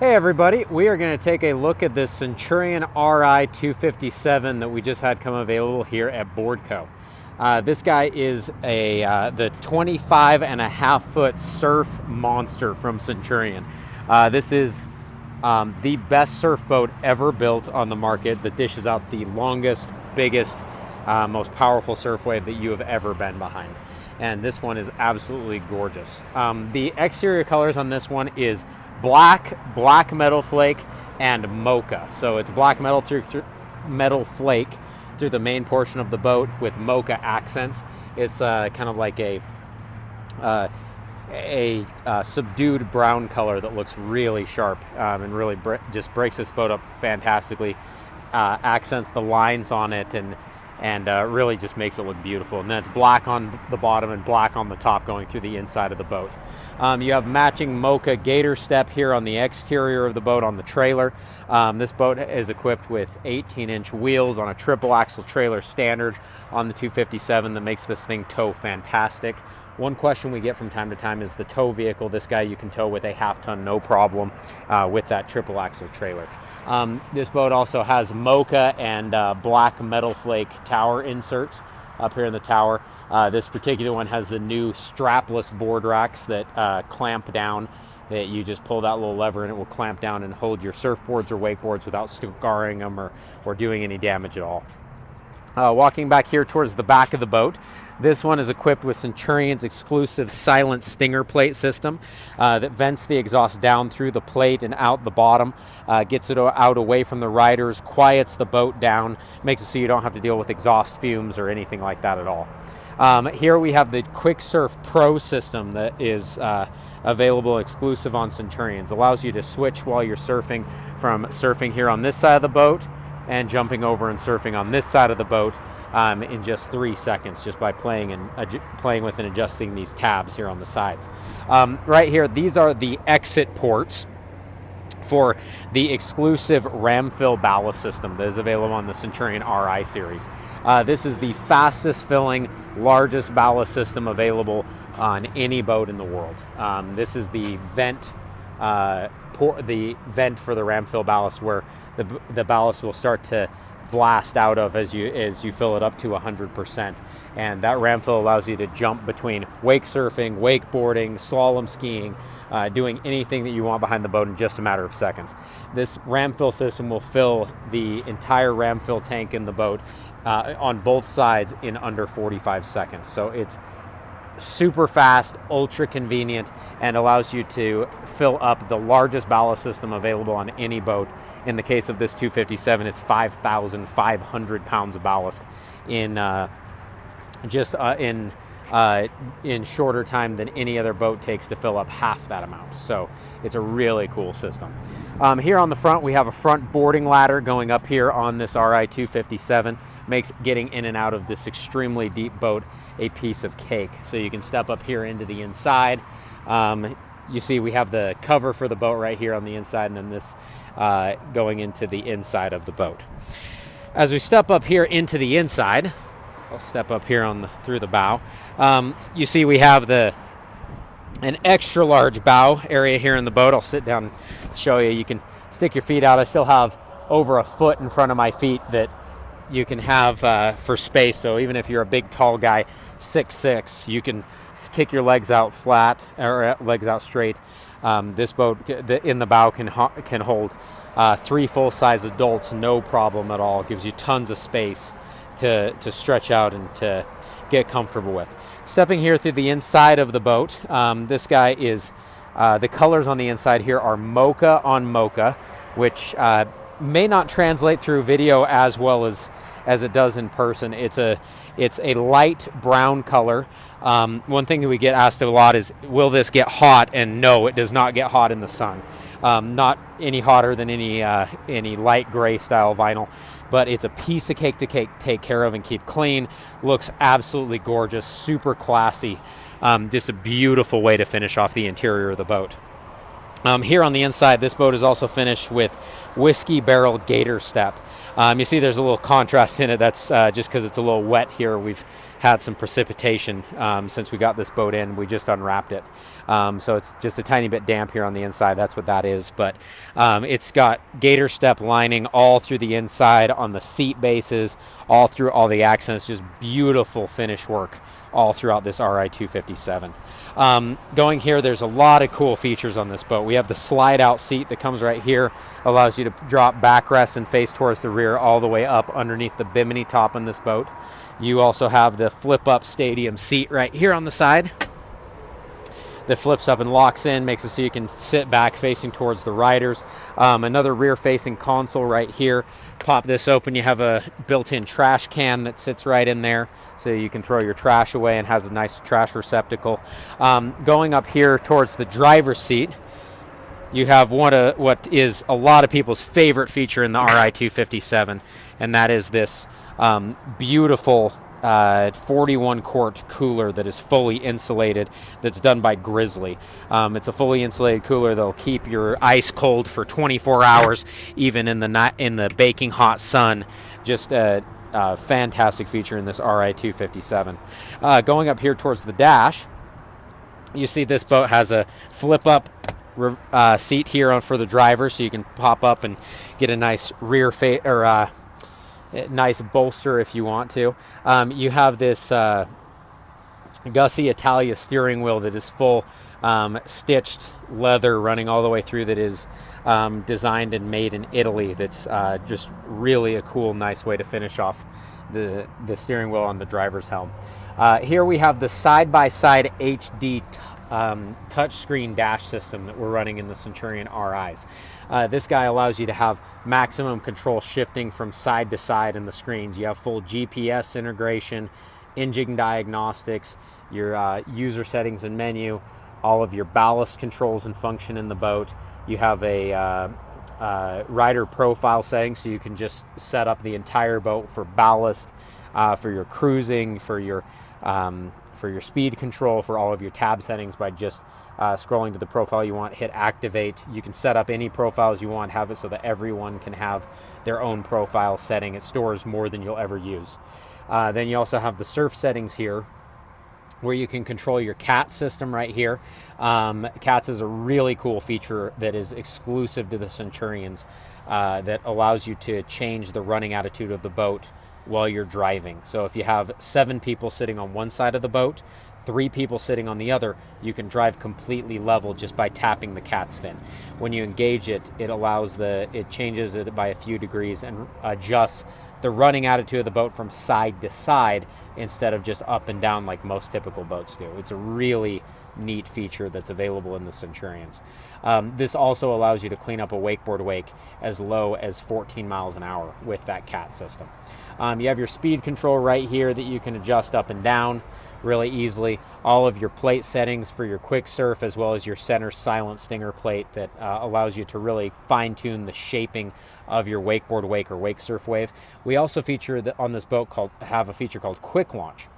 Hey everybody, we are going to take a look at this Centurion Ri257 that we just had come available here at Boardco. This guy is the 25.5-foot surf monster from Centurion. This is the best surf boat ever built on the market that dishes out the longest, biggest, most powerful surf wave that you have ever been behind. And this one is absolutely gorgeous. The exterior colors on this one is black metal flake, and mocha. So it's black metal through metal flake through the main portion of the boat with mocha accents. It's kind of like a subdued brown color that looks really sharp and really just breaks this boat up fantastically. Accents the lines on it and really just makes it look beautiful. And then it's black on the bottom and black on the top going through the inside of the boat. You have matching mocha gator step here on the exterior of the boat on the trailer. This boat is equipped with 18-inch wheels on a triple axle trailer standard on the 257 that makes this thing tow fantastic. One question we get from time to time is the tow vehicle. This guy you can tow with a half-ton, no problem, with that triple axle trailer. This boat also has mocha and black metal flake tower inserts up here in the tower. This particular one has the new strapless board racks that clamp down, that you just pull that little lever and it will clamp down and hold your surfboards or wakeboards without scarring them or doing any damage at all. Walking back here towards the back of the boat, this one is equipped with Centurion's exclusive silent stinger plate system that vents the exhaust down through the plate and out the bottom, gets it out away from the riders, quiets the boat down, makes it so you don't have to deal with exhaust fumes or anything like that at all. Here we have the Quick Surf Pro system that is available exclusive on Centurions. Allows you to switch while you're surfing from surfing here on this side of the boat and jumping over and surfing on this side of the boat in just 3 seconds, just by playing with and adjusting these tabs here on the sides. Right here, these are the exit ports for the exclusive ram fill ballast system that is available on the Centurion RI series. This is the fastest filling, largest ballast system available on any boat in the world. This is the vent for the ram fill ballast, where the ballast will start to blast out of as you fill it up to 100%. And that ram fill allows you to jump between wake surfing, wakeboarding, slalom skiing, doing anything that you want behind the boat in just a matter of seconds. This ram fill system will fill the entire ram fill tank in the boat on both sides in under 45 seconds. So it's super fast, ultra convenient, and allows you to fill up the largest ballast system available on any boat. In the case of this 257, it's 5,500 pounds of ballast in shorter time than any other boat takes to fill up half that amount. So it's a really cool system. Here on the front, we have a front boarding ladder going up here on this Ri257. Makes getting in and out of this extremely deep boat a piece of cake. So you can step up here into the inside. You see we have the cover for the boat right here on the inside, and then this going into the inside of the boat. As we step up here into the inside, I'll step up here through the bow. You see we have an extra large bow area here in the boat. I'll sit down and show you. You can stick your feet out. I still have over a foot in front of my feet that you can have for space. So even if you're a big tall guy, 6'6", you can kick your legs out flat or legs out straight. This boat in the bow can hold 3 full-size adults, no problem at all. It gives you tons of space to stretch out and to get comfortable with. Stepping here through the inside of the boat, this guy is the colors on the inside here are mocha on mocha, which may not translate through video as well as it does in person. It's a light brown color. One thing that we get asked a lot is, will this get hot? And no, it does not get hot in the sun. Not any hotter than any light gray style vinyl, but it's a piece of cake to take care of and keep clean. Looks absolutely gorgeous, super classy. Just a beautiful way to finish off the interior of the boat. Here on the inside, this boat is also finished with whiskey barrel gator step. You see there's a little contrast in it. That's just because it's a little wet here. We've had some precipitation since we got this boat in. We just unwrapped it. So it's just a tiny bit damp here on the inside. That's what that is. But it's got gator step lining all through the inside on the seat bases, all through all the accents. Just beautiful finish work all throughout this Ri257. Going here, there's a lot of cool features on this boat. We have the slide out seat that comes right here, allows you to drop backrest and face towards the rear all the way up underneath the bimini top on this boat. You also have the flip up stadium seat right here on the side that flips up and locks in, makes it so you can sit back facing towards the riders. Another rear facing console right here. Pop this open, you have a built-in trash can that sits right in there, so you can throw your trash away and has a nice trash receptacle. Going up here towards the driver's seat, you have what is a lot of people's favorite feature in the Ri257, and that is this beautiful 41 quart cooler that is fully insulated, that's done by Grizzly. It's a fully insulated cooler that'll keep your ice cold for 24 hours, even in the baking hot sun. Just a fantastic feature in this Ri257. Going up here towards the dash, you see this boat has a flip up seat here for the driver, so you can pop up and get a nice rear nice bolster if you want to. You have this Gussie Italia steering wheel that is full stitched leather running all the way through, that is designed and made in Italy. That's just really a cool, nice way to finish off the steering wheel on the driver's helm. Here we have the side-by-side HD touchscreen dash system that we're running in the Centurion RIs. This guy allows you to have maximum control shifting from side to side in the screens. You have full GPS integration, engine diagnostics, your user settings and menu, all of your ballast controls and function in the boat. You have a rider profile setting, so you can just set up the entire boat for ballast, for your cruising, for your speed control, for all of your tab settings by just scrolling to the profile you want, hit activate. You can set up any profiles you want, have it so that everyone can have their own profile setting. It stores more than you'll ever use. Then you also have the surf settings here, where you can control your CAT system right here. CATS is a really cool feature that is exclusive to the Centurions, that allows you to change the running attitude of the boat while you're driving. So if you have 7 people sitting on one side of the boat, 3 people sitting on the other, you can drive completely level just by tapping the CATS fin. When you engage it, it changes it by a few degrees and adjusts the running attitude of the boat from side to side instead of just up and down like most typical boats do. It's a really neat feature that's available in the Centurions. This also allows you to clean up a wakeboard wake as low as 14 miles an hour with that CAT system. You have your speed control right here that you can adjust up and down really easily. All of your plate settings for your quick surf, as well as your center silent stinger plate that allows you to really fine-tune the shaping of your wakeboard wake or wake surf wave. We also feature on this boat have a feature called Quick Launch.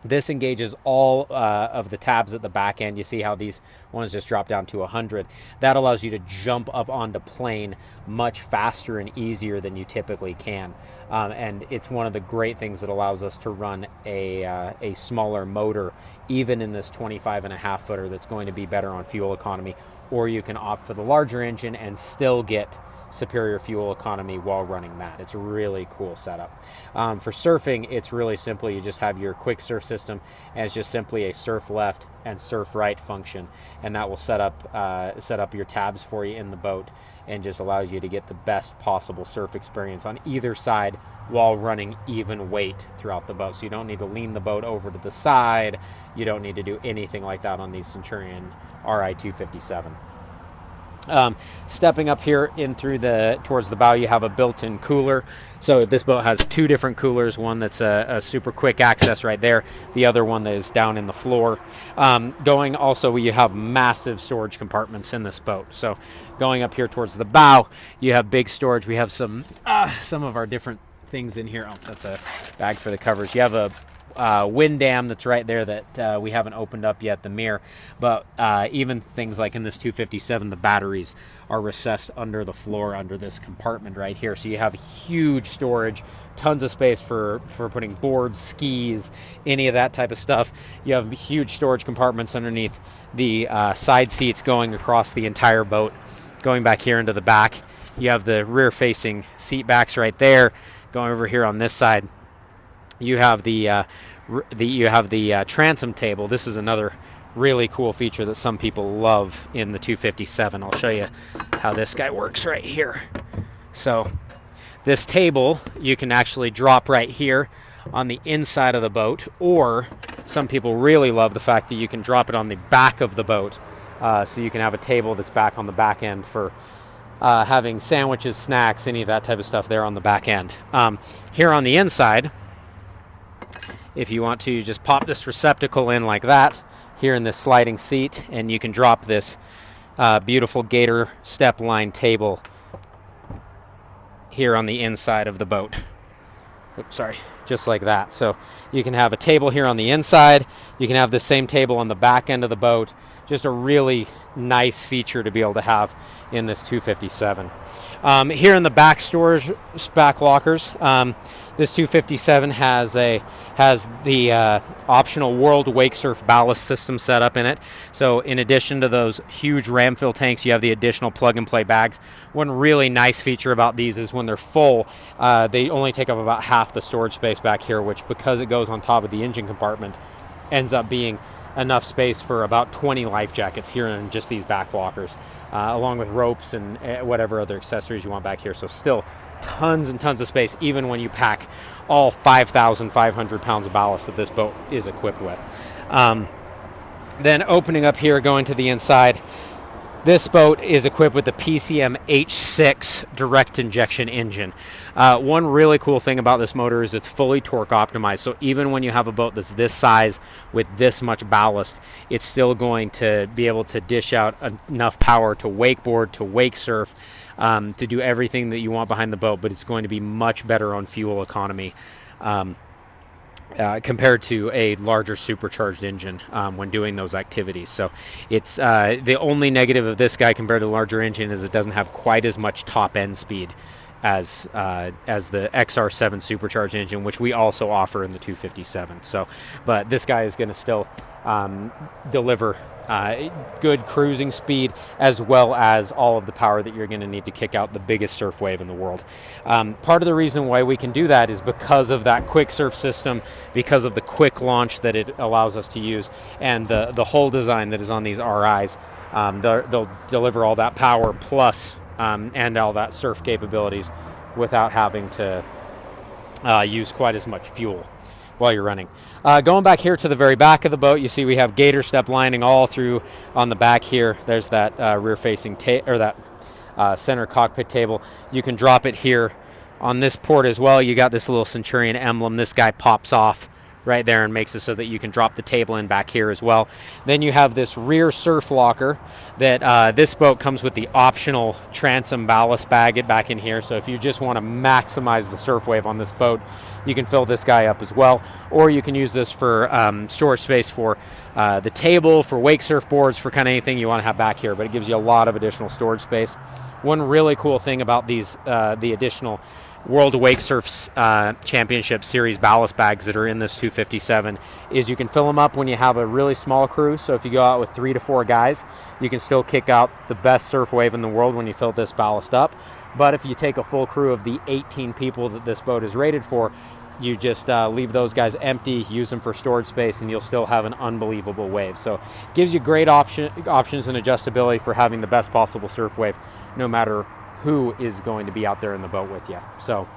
This engages all of the tabs at the back end. You see how these ones just drop down to 100. That allows you to jump up onto plane much faster and easier than you typically can. And it's one of the great things that allows us to run a smaller motor, even in this 25.5 footer that's going to be better on fuel economy. Or you can opt for the larger engine and still get superior fuel economy while running that. It's a really cool setup. For surfing, it's really simple. You just have your quick surf system as just simply a surf left and surf right function, and that will set up your tabs for you in the boat and just allows you to get the best possible surf experience on either side while running even weight throughout the boat. So you don't need to lean the boat over to the side. You don't need to do anything like that on these Centurion Ri257. Stepping up here in towards the bow, you have a built-in cooler. So this boat has 2 different coolers, one that's a super quick access right there, the other one that is down in the floor. You have massive storage compartments in this boat. So going up here towards the bow, you have big storage. We have some of our different things in here. Oh, that's a bag for the covers. You have a wind dam that's right there that we haven't opened up yet, the mirror. But even things like in this 257, the batteries are recessed under the floor, under this compartment right here. So you have huge storage, tons of space for putting boards, skis, any of that type of stuff. You have huge storage compartments underneath the side seats going across the entire boat. Going back here into the back, you have the rear-facing seat backs right there. Going over here on this side, you have the transom table. This is another really cool feature that some people love in the 257. I'll show you how this guy works right here. So this table you can actually drop right here on the inside of the boat, or some people really love the fact that you can drop it on the back of the boat. So you can have a table that's back on the back end for having sandwiches, snacks, any of that type of stuff there on the back end. Here on the inside, if you want to, just pop this receptacle in like that here in this sliding seat, and you can drop this beautiful gator step line table here on the inside of the boat. Oops, sorry, just like that. So you can have a table here on the inside. You can have the same table on the back end of the boat. Just a really nice feature to be able to have in this 257. Here in the back storage, back lockers, this 257 has the optional World Wake Surf ballast system set up in it. So in addition to those huge ram fill tanks, you have the additional plug-and-play bags. One really nice feature about these is when they're full, they only take up about half the storage space back here, which, because it goes on top of the engine compartment, ends up being enough space for about 20 life jackets here in just these back lockers, along with ropes and whatever other accessories you want back here. So still tons and tons of space, even when you pack all 5,500 pounds of ballast that this boat is equipped with. Then opening up here, going to the inside, this boat is equipped with the PCM H6 direct injection engine. One really cool thing about this motor is it's fully torque optimized. So even when you have a boat that's this size with this much ballast, it's still going to be able to dish out enough power to wakeboard, to wake surf, to do everything that you want behind the boat, but it's going to be much better on fuel economy compared to a larger supercharged engine when doing those activities. So it's the only negative of this guy compared to the larger engine is it doesn't have quite as much top end speed as the XR7 supercharged engine, which we also offer in the 257. So, but this guy is going to still deliver good cruising speed, as well as all of the power that you're going to need to kick out the biggest surf wave in the world. Part of the reason why we can do that is because of that quick surf system, because of the quick launch that it allows us to use, and the hull design that is on these RIs. They'll deliver all that power plus and all that surf capabilities without having to use quite as much fuel while you're running. Going back here to the very back of the boat, you see we have gator step lining all through on the back here. There's that rear-facing center cockpit table. You can drop it here on this port as well. You got this little Centurion emblem. This guy pops off right there and makes it so that you can drop the table in back here as well. Then you have this rear surf locker that this boat comes with the optional transom ballast bag back in here. So if you just want to maximize the surf wave on this boat, you can fill this guy up as well. Or you can use this for storage space for the table, for wake surf boards, for kind of anything you want to have back here. But it gives you a lot of additional storage space. One really cool thing about these, the additional World Wake Surf Championship Series ballast bags that are in this 257 is you can fill them up when you have a really small crew. So if you go out with 3 to 4 guys, you can still kick out the best surf wave in the world when you fill this ballast up. But if you take a full crew of the 18 people that this boat is rated for, you just leave those guys empty, use them for storage space, and you'll still have an unbelievable wave. So it gives you great options and adjustability for having the best possible surf wave, no matter who is going to be out there in the boat with you. So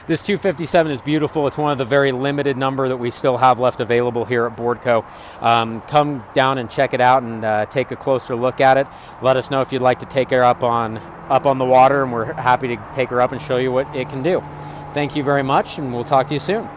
this 257 is beautiful. It's one of the very limited number that we still have left available here at Boardco. Come down and check it out and take a closer look at it. Let us know if you'd like to take her up on the water, and we're happy to take her up and show you what it can do. Thank you very much, and we'll talk to you soon.